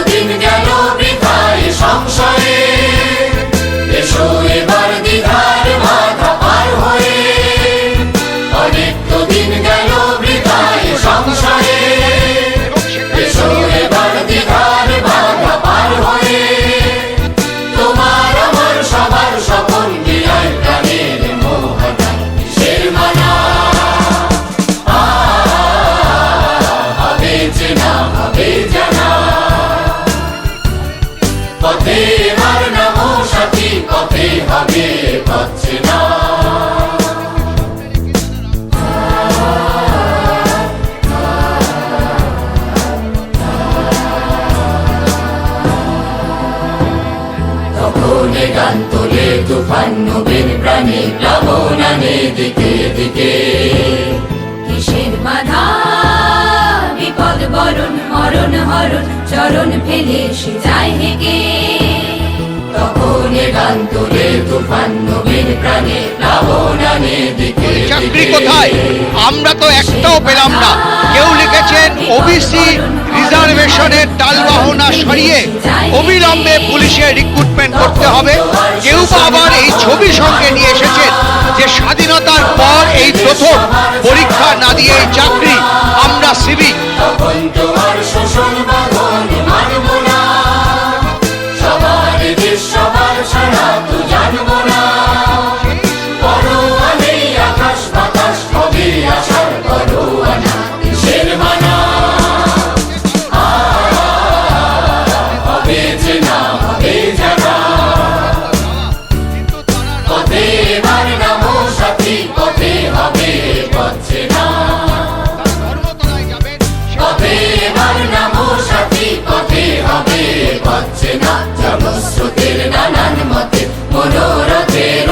দিন গেল বৃথায় সংশয়ে, এসো এবার দ্বিধার বাধা পার হয়ে। অনেক তো দিন গেল বৃথায় সংশয়ে, এসো এবার দ্বিধার বাধা পার হয়ে। তোমার আমার সবার সকল বিয়ায় প্রাণের মোহনা কিসের মানা। হবে চেনা হবে জানা, পথে এবার নামো সাথী, পথে হবে পথ চেনা। তখন গান তোলে তুফান নবীন প্রাণী প্লাবনানে দিকে দিকে। কিসের বাধা বিপদ বরণ মরণ হরণ, চরণ ফেলে সে যায় হেগে। তখন গান তোলে তুফান নবীন প্রাণী প্লাবনানে দিকে চাকরি দিকে। কোথায়? আমরা তো একটাও পেলাম না। কেউ লিখেছেন ওবিসি রিজার্ভেশনের টালবাহনা সরিয়ে অবিলম্বে পুলিশের রিক্রুটমেন্ট করতে হবে। কেউ বা আবার এই ছবির সঙ্গে নিয়ে এসেছেন যে স্বাধীনতার পর এই প্রথম পরীক্ষা না দিয়ে চাকরি। আমরা সিভিক। তখন তো আর শোষণ বাঁধন মানব না, সবার দেশ সবার ছাড়া তো জানবো না। পরোয়া নেই আকাশ বাতাস, হবে আশার পরোয়ানা কিসের মানা। হবে চেনা হবে জানা, পথে এবার নামো সাথী, পথে হবে পথ চেনা। পথে এবার নামো সাথী, পথে হবে পথ চেনা। জলস্রোতের নানান মতে মনোরথের